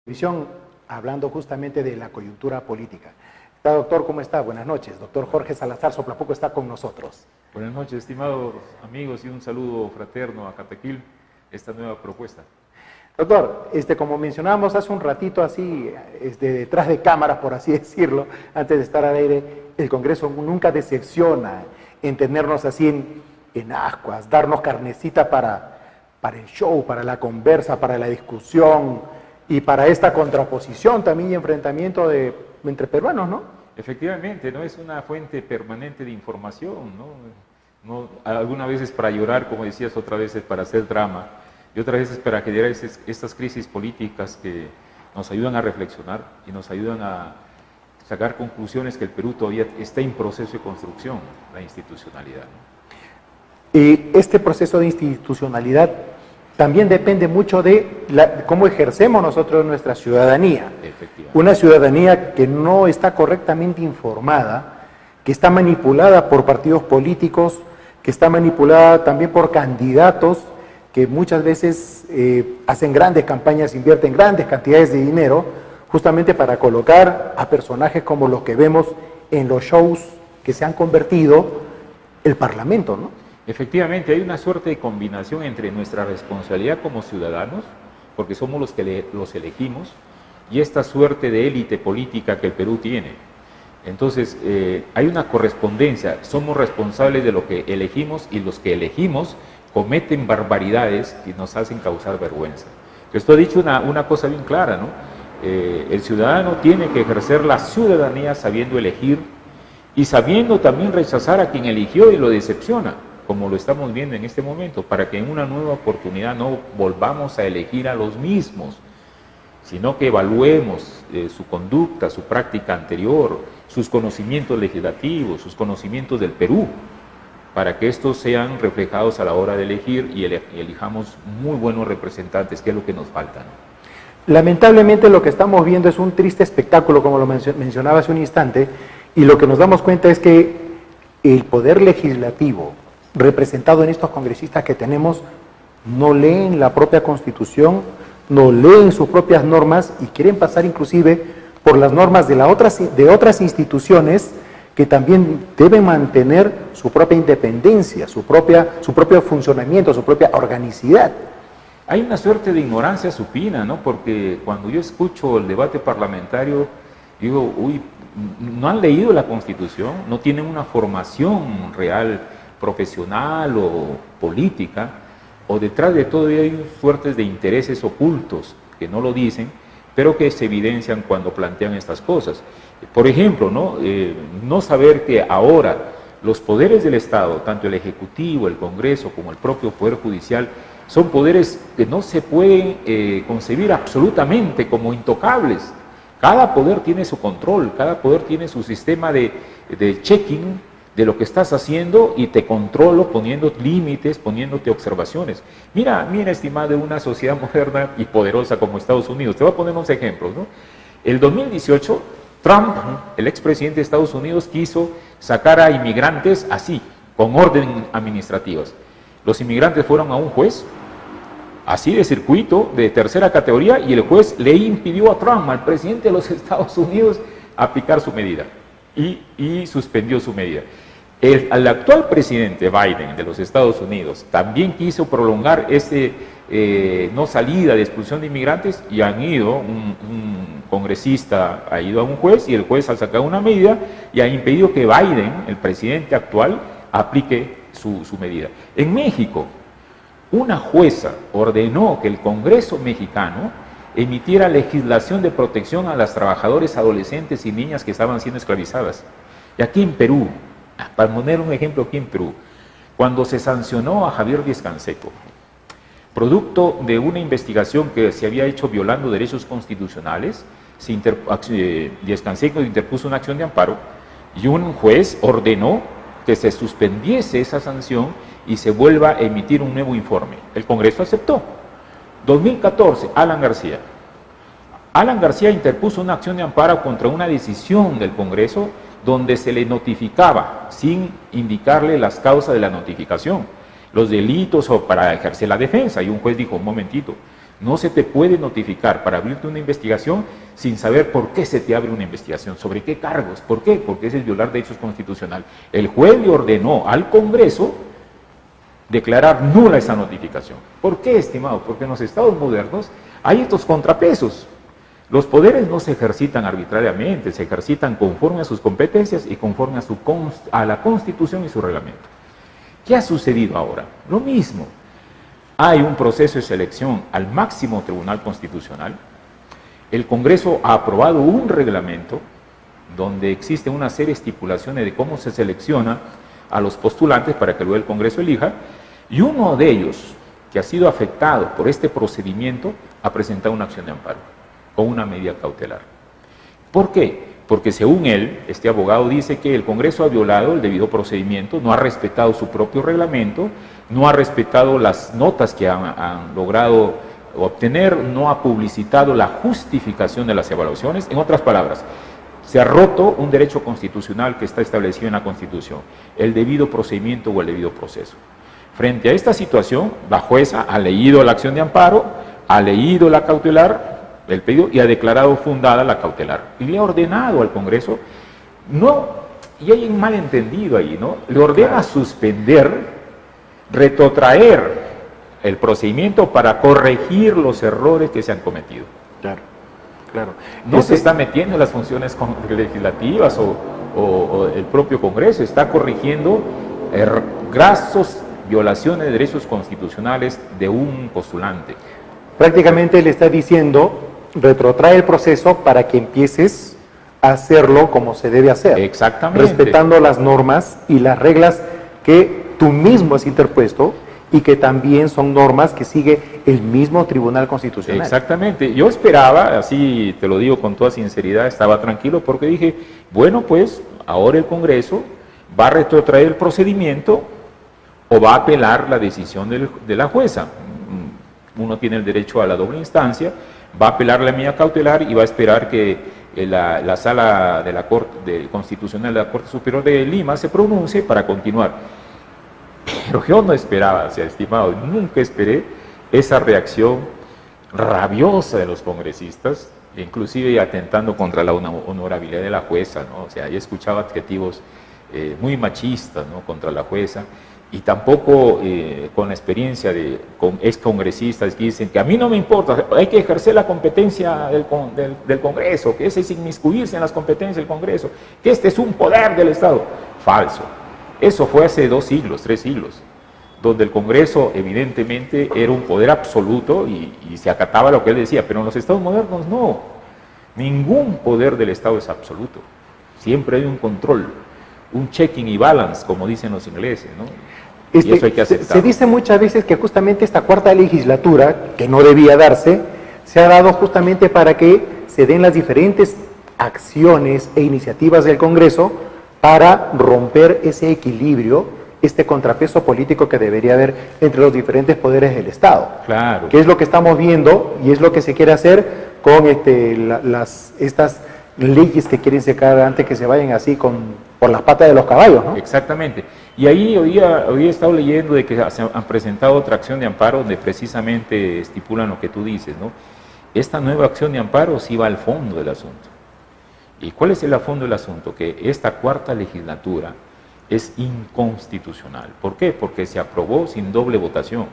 Televisión, hablando justamente de la coyuntura política. Doctor, ¿cómo está? Buenas noches. Doctor Jorge Salazar Soplapuco está con nosotros. Buenas noches, estimados amigos, y un saludo fraterno a Catequil, esta nueva propuesta. Doctor, como mencionábamos hace un ratito así, detrás de cámaras, por así decirlo, antes de estar al aire, el Congreso nunca decepciona en tenernos así en ascuas, darnos carnecita para el show, para la conversa, para la discusión, y para esta contraposición también y enfrentamiento entre peruanos, ¿no? Efectivamente, ¿no? Es una fuente permanente de información, ¿no? Algunas veces para llorar, como decías, otras veces para hacer drama, y otras veces para generar estas crisis políticas que nos ayudan a reflexionar y nos ayudan a sacar conclusiones que el Perú todavía está en proceso de construcción, la institucionalidad, ¿no? Y este proceso de institucionalidad también depende mucho de cómo ejercemos nosotros nuestra ciudadanía. Una ciudadanía que no está correctamente informada, que está manipulada por partidos políticos, que está manipulada también por candidatos que muchas veces hacen grandes campañas, invierten grandes cantidades de dinero, justamente para colocar a personajes como los que vemos en los shows que se han convertido el Parlamento, ¿no? Efectivamente, hay una suerte de combinación entre nuestra responsabilidad como ciudadanos, porque somos los que los elegimos, y esta suerte de élite política que el Perú tiene. Entonces, hay una correspondencia, somos responsables de lo que elegimos, y los que elegimos cometen barbaridades que nos hacen causar vergüenza. Esto ha dicho una cosa bien clara, ¿no? El ciudadano tiene que ejercer la ciudadanía sabiendo elegir, y sabiendo también rechazar a quien eligió y lo decepciona, como lo estamos viendo en este momento, para que en una nueva oportunidad no volvamos a elegir a los mismos, sino que evaluemos su conducta, su práctica anterior, sus conocimientos legislativos, sus conocimientos del Perú, para que estos sean reflejados a la hora de elegir y elijamos muy buenos representantes, que es lo que nos falta, ¿no? Lamentablemente lo que estamos viendo es un triste espectáculo, como lo mencionaba hace un instante, y lo que nos damos cuenta es que el poder legislativo, representado en estos congresistas que tenemos, no leen la propia Constitución, no leen sus propias normas y quieren pasar inclusive por las normas de otras instituciones que también deben mantener su propia independencia, su propio funcionamiento, su propia organicidad. Hay una suerte de ignorancia supina, ¿no? Porque cuando yo escucho el debate parlamentario, digo, uy, no han leído la Constitución, no tienen una formación real, profesional o política, o detrás de todo hay suertes de intereses ocultos que no lo dicen, pero que se evidencian cuando plantean estas cosas. Por ejemplo, no saber que ahora los poderes del Estado, tanto el Ejecutivo, el Congreso, como el propio Poder Judicial, son poderes que no se pueden concebir absolutamente como intocables. Cada poder tiene su control, cada poder tiene su sistema de checking de lo que estás haciendo, y te controlo poniendo límites, poniéndote observaciones. Mira, estimado, de una sociedad moderna y poderosa como Estados Unidos. Te voy a poner unos ejemplos, ¿no? El 2018, Trump, el expresidente de Estados Unidos, quiso sacar a inmigrantes así, con orden administrativas. Los inmigrantes fueron a un juez, así de circuito, de tercera categoría, y el juez le impidió a Trump, al presidente de los Estados Unidos, aplicar su medida, y suspendió su medida. El actual presidente Biden de los Estados Unidos también quiso prolongar no salida de expulsión de inmigrantes, y han ido, un congresista ha ido a un juez, y el juez ha sacado una medida y ha impedido que Biden, el presidente actual, aplique su medida. En México, una jueza ordenó que el Congreso mexicano emitiera legislación de protección a las trabajadoras adolescentes y niñas que estaban siendo esclavizadas. Y aquí en Perú, para poner un ejemplo, aquí en Perú, cuando se sancionó a Javier Díaz-Canseco, producto de una investigación que se había hecho violando derechos constitucionales, Díaz-Canseco interpuso una acción de amparo, y un juez ordenó que se suspendiese esa sanción y se vuelva a emitir un nuevo informe. El Congreso aceptó. 2014, Alan García interpuso una acción de amparo contra una decisión del Congreso donde se le notificaba, sin indicarle las causas de la notificación, los delitos o para ejercer la defensa. Y un juez dijo, un momentito, No se te puede notificar para abrirte una investigación sin saber por qué se te abre una investigación, sobre qué cargos, ¿por qué? Porque ese es violar derechos constitucionales. El juez le ordenó al Congreso declarar nula esa notificación. ¿Por qué, estimado? Porque en los estados modernos hay estos contrapesos. Los poderes no se ejercitan arbitrariamente, se ejercitan conforme a sus competencias y conforme a la Constitución y su reglamento. ¿Qué ha sucedido ahora? Lo mismo. Hay un proceso de selección al máximo Tribunal Constitucional. El Congreso ha aprobado un reglamento donde existe una serie de estipulaciones de cómo se selecciona a los postulantes para que luego el Congreso elija, y uno de ellos, que ha sido afectado por este procedimiento, ha presentado una acción de amparo con una medida cautelar. ¿Por qué? Porque según él, este abogado dice que el Congreso ha violado el debido procedimiento, no ha respetado su propio reglamento, no ha respetado las notas que han logrado obtener, no ha publicitado la justificación de las evaluaciones. En otras palabras, se ha roto un derecho constitucional que está establecido en la Constitución, el debido procedimiento o el debido proceso. Frente a esta situación, la jueza ha leído la acción de amparo, ha leído la cautelar, el pedido, y ha declarado fundada la cautelar. Y le ha ordenado al Congreso, no, y hay un malentendido ahí, ¿no? Le ordena suspender, retrotraer el procedimiento para corregir los errores que se han cometido. Claro, claro. No se está metiendo en las funciones legislativas o el propio Congreso, está corrigiendo grasos violaciones de derechos constitucionales de un postulante. Prácticamente le está diciendo, retrotrae el proceso para que empieces a hacerlo como se debe hacer. Exactamente. Respetando las normas y las reglas que tú mismo has interpuesto y que también son normas que sigue el mismo Tribunal Constitucional. Exactamente. Yo esperaba, así te lo digo con toda sinceridad, estaba tranquilo porque dije, bueno, pues ahora el Congreso va a retrotraer el procedimiento o va a apelar la decisión de la jueza. Uno tiene el derecho a la doble instancia, va a apelar la medida cautelar y va a esperar que la sala de la Corte Constitucional de la Corte Superior de Lima se pronuncie para continuar. Pero yo no esperaba, estimado, nunca esperé esa reacción rabiosa de los congresistas, inclusive atentando contra la honorabilidad de la jueza, ¿no? O sea, yo escuchaba adjetivos muy machistas, ¿no?, contra la jueza. Y tampoco con la experiencia con excongresistas que dicen que a mí no me importa, hay que ejercer la competencia del Congreso, que ese es inmiscuirse en las competencias del Congreso, que este es un poder del Estado. Falso. Eso fue hace 2 siglos, 3 siglos, donde el Congreso evidentemente era un poder absoluto y se acataba lo que él decía, pero en los estados modernos no. Ningún poder del Estado es absoluto. Siempre hay un control, un checking y balance, como dicen los ingleses, ¿no? Y eso hay que aceptar. Se dice muchas veces que justamente esta cuarta legislatura, que no debía darse, se ha dado justamente para que se den las diferentes acciones e iniciativas del Congreso para romper ese equilibrio, este contrapeso político que debería haber entre los diferentes poderes del Estado. Claro. Que es lo que estamos viendo y es lo que se quiere hacer con estas leyes que quieren sacar antes que se vayan así por las patas de los caballos, ¿no? Exactamente. Y ahí hoy he estado leyendo de que se han presentado otra acción de amparo donde precisamente estipulan lo que tú dices, ¿no? Esta nueva acción de amparo sí va al fondo del asunto. ¿Y cuál es el fondo del asunto? Que esta cuarta legislatura es inconstitucional. ¿Por qué? Porque se aprobó sin doble votación.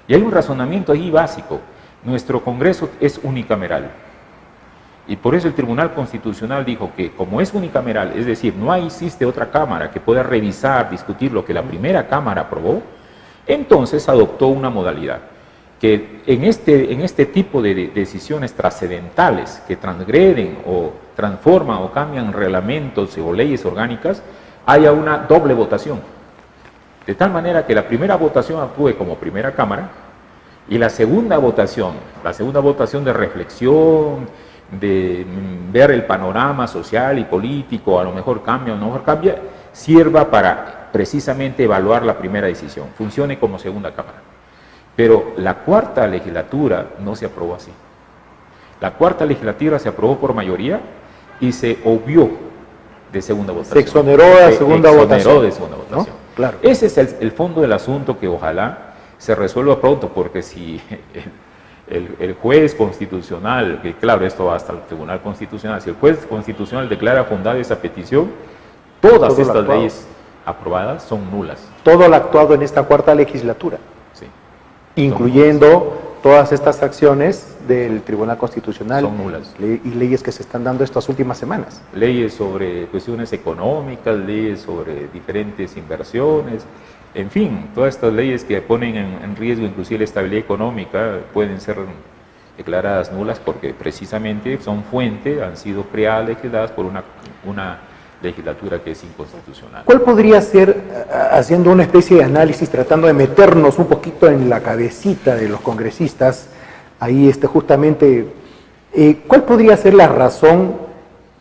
Y hay un razonamiento ahí básico. Nuestro Congreso es unicameral. Y por eso el Tribunal Constitucional dijo que como es unicameral, es decir, no existe otra Cámara que pueda revisar, discutir lo que la primera Cámara aprobó, entonces adoptó una modalidad que en este tipo de decisiones trascendentales que transgreden o transforman o cambian reglamentos o leyes orgánicas, haya una doble votación. De tal manera que la primera votación actúe como primera Cámara y la segunda votación de reflexión, de ver el panorama social y político, a lo mejor cambia o no cambia, sirva para precisamente evaluar la primera decisión, funcione como segunda Cámara. Pero la cuarta legislatura no se aprobó así. La cuarta legislatura se aprobó por mayoría y se obvió de segunda votación. Se exoneró de segunda votación. ¿No? Claro. Ese es el fondo del asunto que ojalá se resuelva pronto, porque si el juez constitucional, que claro, esto va hasta el Tribunal Constitucional, si el juez constitucional declara fundada esa petición, todas estas leyes aprobadas son nulas. Todo lo actuado en esta cuarta legislatura, sí, incluyendo todas estas acciones del Tribunal Constitucional, son nulas. Y leyes que se están dando estas últimas semanas. Leyes sobre cuestiones económicas, leyes sobre diferentes inversiones, en fin, todas estas leyes que ponen en riesgo inclusive la estabilidad económica pueden ser declaradas nulas porque precisamente son fuente, han sido creadas, legisladas por una legislatura que es inconstitucional. ¿Cuál podría ser, haciendo una especie de análisis, tratando de meternos un poquito en la cabecita de los congresistas, ahí justamente, cuál podría ser la razón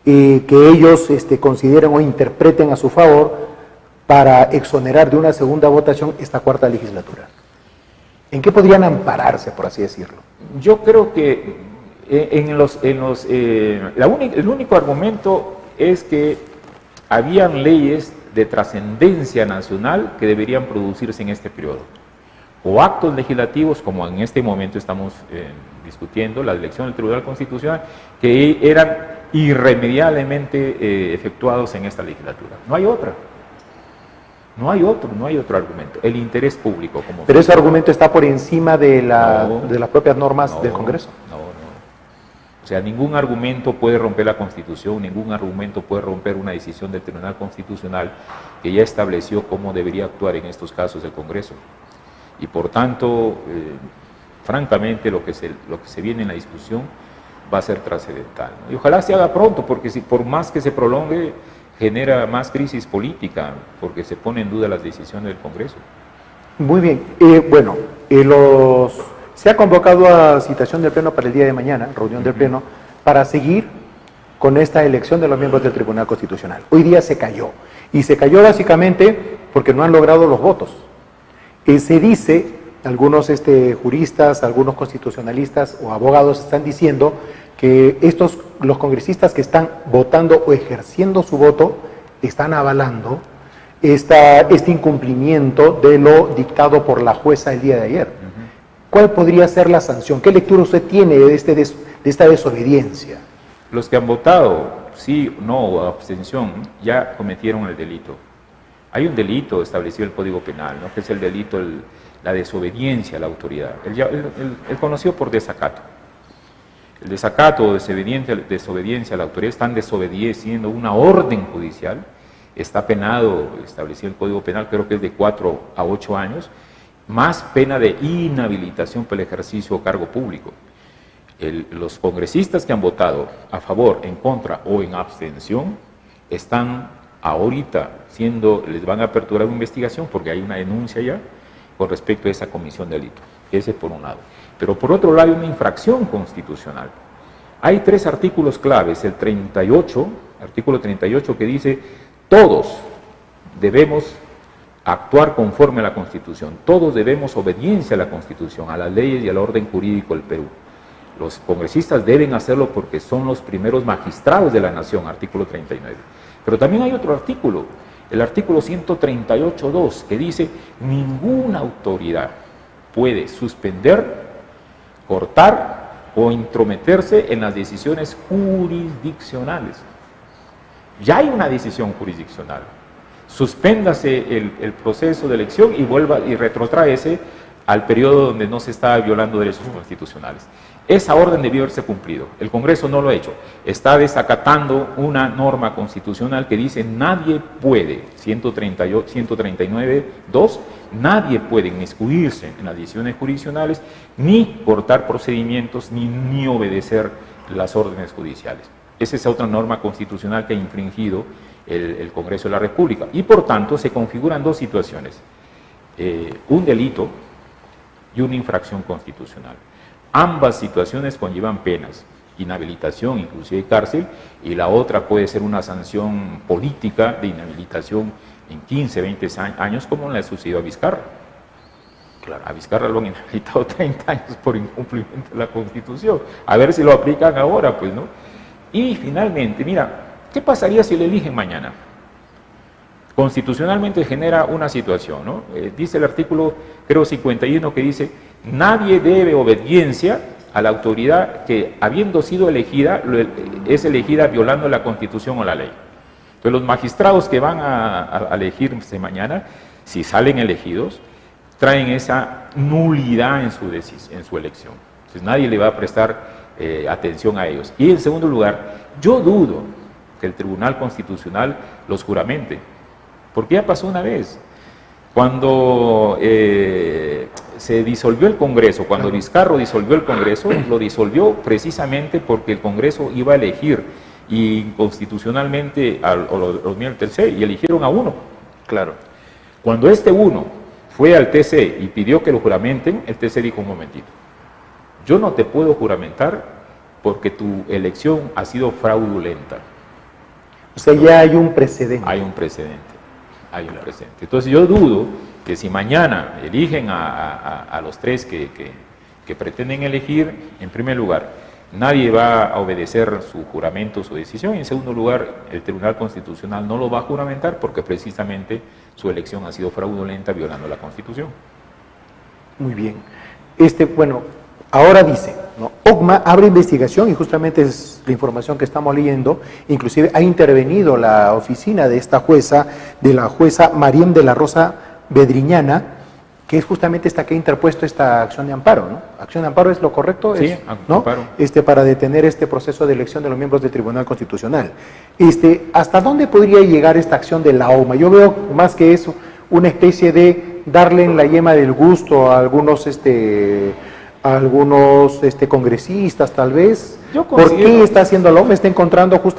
que ellos consideren o interpreten a su favor para exonerar de una segunda votación esta cuarta legislatura? ¿En qué podrían ampararse, por así decirlo? Yo creo que el único argumento es que habían leyes de trascendencia nacional que deberían producirse en este periodo, o actos legislativos, como en este momento estamos discutiendo, la elección del Tribunal Constitucional, que eran irremediablemente efectuados en esta legislatura. No hay otra. No hay otro argumento. El interés público. Pero ese argumento está por encima de las propias normas del Congreso. No. O sea, ningún argumento puede romper la Constitución, ningún argumento puede romper una decisión del Tribunal Constitucional que ya estableció cómo debería actuar en estos casos el Congreso. Y por tanto, francamente, lo que se viene en la discusión va a ser trascendental, ¿no? Y ojalá se haga pronto, porque si por más que se prolongue, genera más crisis política, porque se pone en duda las decisiones del Congreso. Muy bien. Se ha convocado a citación del Pleno para el día de mañana, reunión del Pleno, para seguir con esta elección de los miembros del Tribunal Constitucional. Hoy día se cayó, y se cayó básicamente porque no han logrado los votos. Se dice, algunos juristas, algunos constitucionalistas o abogados están diciendo que los congresistas que están votando o ejerciendo su voto están avalando este incumplimiento de lo dictado por la jueza el día de ayer. ¿Cuál podría ser la sanción? ¿Qué lectura usted tiene de esta desobediencia? Los que han votado sí, no o abstención ya cometieron el delito. Hay un delito establecido en el Código Penal, ¿no?, que es el delito, la desobediencia a la autoridad. Él conoció por desacato. El desacato o desobediencia a la autoridad, están desobedeciendo una orden judicial, está penado, establecido en el Código Penal, creo que es de 4 a 8 años, más pena de inhabilitación por el ejercicio o cargo público. Los congresistas que han votado a favor, en contra o en abstención, están ahorita les van a aperturar una investigación porque hay una denuncia ya con respecto a esa comisión de delito. Ese por un lado. Pero por otro lado hay una infracción constitucional. Hay 3 artículos claves. El 38, artículo 38, que dice: todos debemos actuar conforme a la Constitución, todos debemos obediencia a la Constitución, a las leyes y al orden jurídico del Perú. Los congresistas deben hacerlo porque son los primeros magistrados de la nación, artículo 39. Pero también hay otro artículo, el artículo 138.2, que dice: ninguna autoridad puede suspender, cortar o intrometerse en las decisiones jurisdiccionales. Ya hay una decisión jurisdiccional. Suspéndase el proceso de elección y vuelva y retrotráese al periodo donde no se está violando derechos constitucionales. Esa orden debió haberse cumplido. El Congreso no lo ha hecho. Está desacatando una norma constitucional que dice: nadie puede, 139.2, nadie puede inmiscuirse en las decisiones jurisdiccionales, ni cortar procedimientos, ni obedecer las órdenes judiciales. Esa es otra norma constitucional que ha infringido el Congreso de la República. Y por tanto se configuran 2 situaciones: un delito y una infracción constitucional. Ambas situaciones conllevan penas, inhabilitación, inclusive cárcel, y la otra puede ser una sanción política de inhabilitación en 15, 20 años, como le sucedió a Vizcarra. Claro, a Vizcarra lo han inhabilitado 30 años por incumplimiento de la Constitución. A ver si lo aplican ahora, pues, ¿no? Y finalmente, mira, ¿qué pasaría si le eligen mañana? Constitucionalmente genera una situación, ¿no? Dice el artículo, creo, 51, que dice: nadie debe obediencia a la autoridad que, habiendo sido elegida, es elegida violando la Constitución o la ley. Entonces los magistrados que van a elegirse mañana, si salen elegidos, traen esa nulidad en su elección. Entonces nadie le va a prestar atención a ellos. Y en segundo lugar, yo dudo que el Tribunal Constitucional los juramente, porque ya pasó una vez. Cuando se disolvió el Congreso, cuando Vizcarro disolvió el Congreso, lo disolvió precisamente porque el Congreso iba a elegir inconstitucionalmente a los miembros del TC y eligieron a uno. Claro. Cuando este uno fue al TC y pidió que lo juramenten, el TC dijo: un momentito, yo no te puedo juramentar porque tu elección ha sido fraudulenta. O sea, ya hay un precedente. Hay un precedente. Hay un precedente. Entonces yo dudo que si mañana eligen a los tres que pretenden elegir, en primer lugar, nadie va a obedecer su juramento, su decisión, y en segundo lugar, el Tribunal Constitucional no lo va a juramentar porque precisamente su elección ha sido fraudulenta, violando la Constitución. Muy bien. Bueno, ahora dice, ¿no? OCMA abre investigación y justamente es la información que estamos leyendo. Inclusive ha intervenido la oficina de esta jueza, de la jueza Mariem de la Rosa Bedriñana, que es justamente esta que ha interpuesto esta acción de amparo, ¿no? ¿Acción de amparo es lo correcto? Sí, ¿no? amparo. Para detener este proceso de elección de los miembros del Tribunal Constitucional. ¿Hasta dónde podría llegar esta acción de la OCMA? Yo veo más que eso una especie de darle en la yema del gusto a algunos congresistas, tal vez. ¿Por qué está haciendo la OCMA?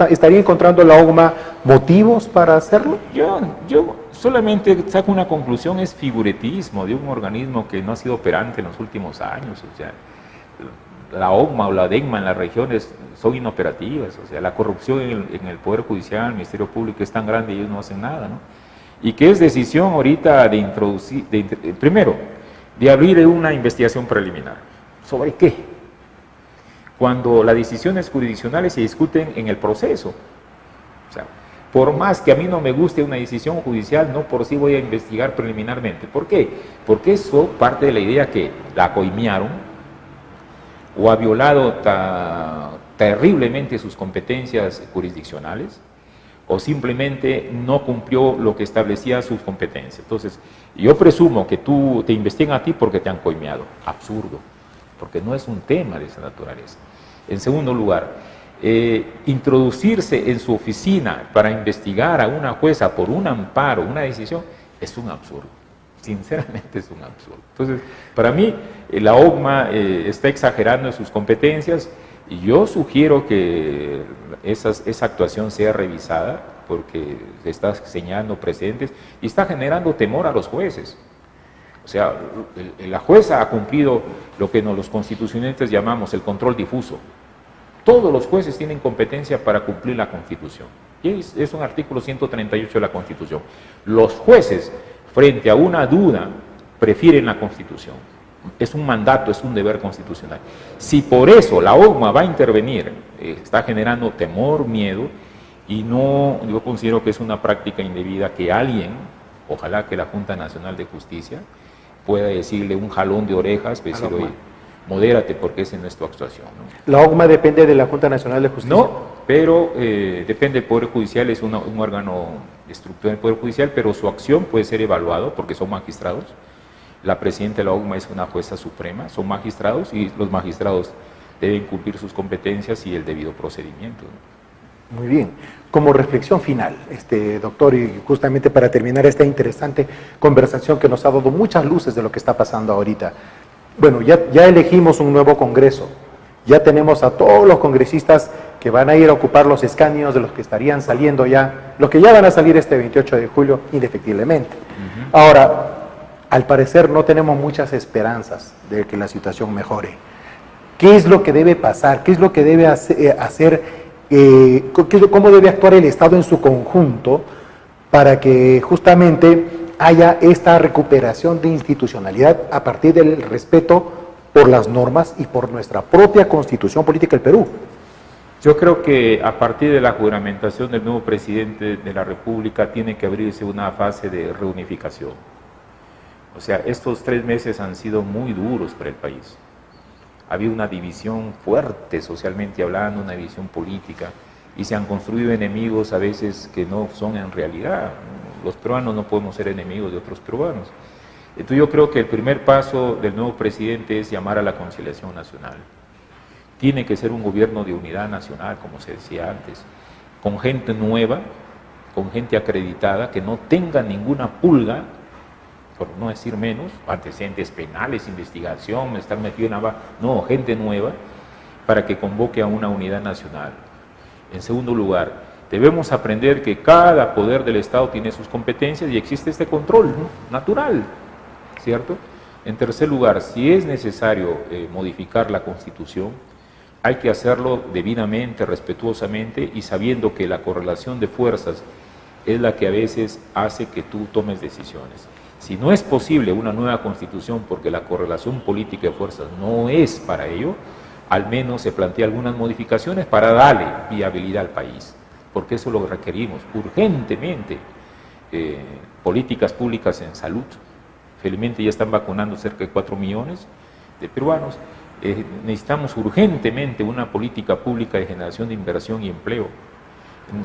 ¿Estaría encontrando la OCMA motivos para hacerlo? Yo solamente saco una conclusión: es figuretismo de un organismo que no ha sido operante en los últimos años. O sea, la OCMA o la DECMA en las regiones son inoperativas. O sea, la corrupción en el Poder Judicial, el Ministerio Público es tan grande y ellos no hacen nada, ¿no? Y que es decisión ahorita de introducir, primero, de abrir una investigación preliminar. ¿Sobre qué? Cuando las decisiones jurisdiccionales se discuten en el proceso. O sea, por más que a mí no me guste una decisión judicial, no por sí voy a investigar preliminarmente. ¿Por qué? Porque eso parte de la idea que la coimearon o ha violado terriblemente sus competencias jurisdiccionales, o simplemente no cumplió lo que establecía sus competencias. Entonces, yo presumo que te investiguen a ti porque te han coimeado. Absurdo, porque no es un tema de esa naturaleza. En segundo lugar, introducirse en su oficina para investigar a una jueza por un amparo, una decisión, es un absurdo. Sinceramente es un absurdo. Entonces, para mí, la OCMA está exagerando en sus competencias, y yo sugiero que esa actuación sea revisada, porque se está señalando precedentes y está generando temor a los jueces. O sea, la jueza ha cumplido lo que los constitucionalistas llamamos el control difuso. Todos los jueces tienen competencia para cumplir la Constitución. Y es un artículo 138 de la Constitución. Los jueces, frente a una duda, prefieren la Constitución. Es un mandato, es un deber constitucional. Si por eso la OCMA va a intervenir, está generando temor, miedo, y yo considero que es una práctica indebida que alguien, ojalá que la Junta Nacional de Justicia, pueda decirle un jalón de orejas, decir: oye, modérate porque esa no es tu actuación, ¿no? ¿La OCMA depende de la Junta Nacional de Justicia? No, pero depende del Poder Judicial, es un órgano estructural del Poder Judicial, pero su acción puede ser evaluado porque son magistrados. La presidenta de la OCMA es una jueza suprema, son magistrados, y los magistrados deben cumplir sus competencias y el debido procedimiento, ¿no? Muy bien. Como reflexión final, doctor, y justamente para terminar esta interesante conversación que nos ha dado muchas luces de lo que está pasando ahorita. Bueno, ya elegimos un nuevo Congreso, ya tenemos a todos los congresistas que van a ir a ocupar los escaños de los que estarían saliendo ya, los que ya van a salir este 28 de julio indefectiblemente. Ahora, al parecer no tenemos muchas esperanzas de que la situación mejore. ¿Qué es lo que debe pasar? ¿Qué es lo que debe hacer? ¿Cómo debe actuar el Estado en su conjunto para que justamente haya esta recuperación de institucionalidad a partir del respeto por las normas y por nuestra propia Constitución Política del Perú? Yo creo que a partir de la juramentación del nuevo presidente de la República tiene que abrirse una fase de reunificación. O sea, estos 3 meses han sido muy duros para el país. Ha habido una división fuerte socialmente hablando, una división política, y se han construido enemigos a veces que no son en realidad. Los peruanos no podemos ser enemigos de otros peruanos. Entonces yo creo que el primer paso del nuevo presidente es llamar a la conciliación nacional. Tiene que ser un gobierno de unidad nacional, como se decía antes, con gente nueva, con gente acreditada, que no tenga ninguna pulga, por no decir menos, antecedentes penales, investigación, estar metido en nada, no, gente nueva, para que convoque a una unidad nacional. En segundo lugar, debemos aprender que cada poder del Estado tiene sus competencias y existe este control, ¿no?, natural, ¿cierto? En tercer lugar, si es necesario modificar la Constitución, hay que hacerlo debidamente, respetuosamente y sabiendo que la correlación de fuerzas es la que a veces hace que tú tomes decisiones. Si no es posible una nueva Constitución porque la correlación política de fuerzas no es para ello, al menos se plantea algunas modificaciones para darle viabilidad al país, porque eso lo requerimos urgentemente. Políticas públicas en salud, felizmente ya están vacunando cerca de 4 millones de peruanos. Necesitamos urgentemente una política pública de generación de inversión y empleo.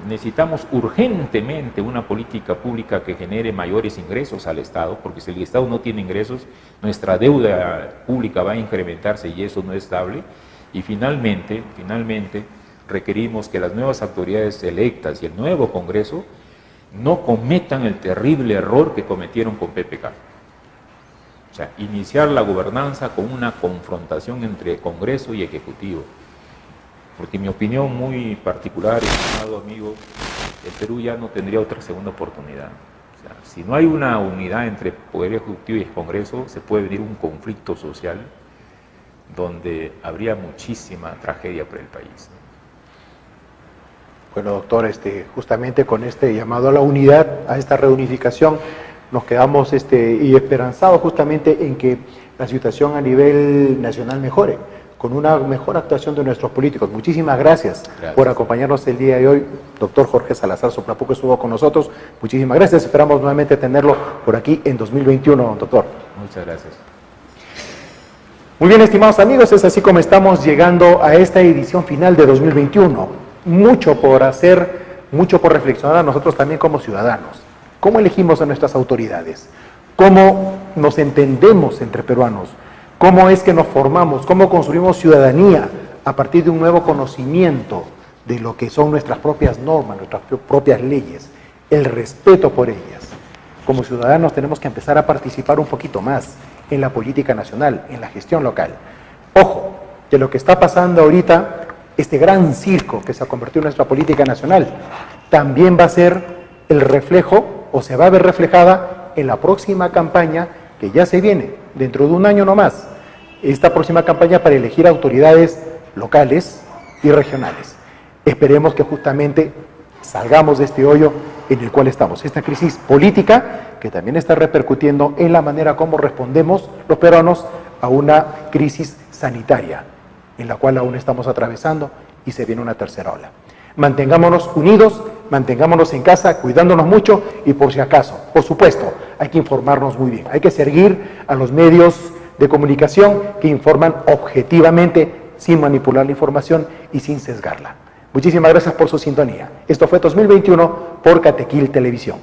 Necesitamos urgentemente una política pública que genere mayores ingresos al Estado, porque si el Estado no tiene ingresos, nuestra deuda pública va a incrementarse y eso no es estable. Y finalmente, requerimos que las nuevas autoridades electas y el nuevo Congreso no cometan el terrible error que cometieron con PPK. O sea, iniciar la gobernanza con una confrontación entre Congreso y Ejecutivo. Porque en mi opinión muy particular, estimado amigo, el Perú ya no tendría otra segunda oportunidad. O sea, si no hay una unidad entre Poder Ejecutivo y el Congreso, se puede venir un conflicto social donde habría muchísima tragedia para el país. Bueno, doctor, justamente con este llamado a la unidad, a esta reunificación, nos quedamos y esperanzados justamente en que la situación a nivel nacional mejore, con una mejor actuación de nuestros políticos. Muchísimas gracias por acompañarnos el día de hoy. Doctor Jorge Salazar Soplapuco estuvo con nosotros. Muchísimas gracias. Esperamos nuevamente tenerlo por aquí en 2021, doctor. Muchas gracias. Muy bien, estimados amigos, es así como estamos llegando a esta edición final de 2021. Mucho por hacer, mucho por reflexionar nosotros también como ciudadanos. ¿Cómo elegimos a nuestras autoridades? ¿Cómo nos entendemos entre peruanos? ¿Cómo es que nos formamos? ¿Cómo construimos ciudadanía a partir de un nuevo conocimiento de lo que son nuestras propias normas, nuestras propias leyes? El respeto por ellas. Como ciudadanos tenemos que empezar a participar un poquito más en la política nacional, en la gestión local. Ojo, que lo que está pasando ahorita, este gran circo que se ha convertido en nuestra política nacional, también va a ser el reflejo, o se va a ver reflejada en la próxima campaña que ya se viene, dentro de un año no más. Esta próxima campaña para elegir autoridades locales y regionales. Esperemos que justamente salgamos de este hoyo en el cual estamos. Esta crisis política que también está repercutiendo en la manera como respondemos los peruanos a una crisis sanitaria, en la cual aún estamos atravesando y se viene una tercera ola. Mantengámonos unidos, mantengámonos en casa, cuidándonos mucho y por si acaso, por supuesto, hay que informarnos muy bien. Hay que seguir a los medios de comunicación que informan objetivamente, sin manipular la información y sin sesgarla. Muchísimas gracias por su sintonía. Esto fue 2021 por Catequil Televisión.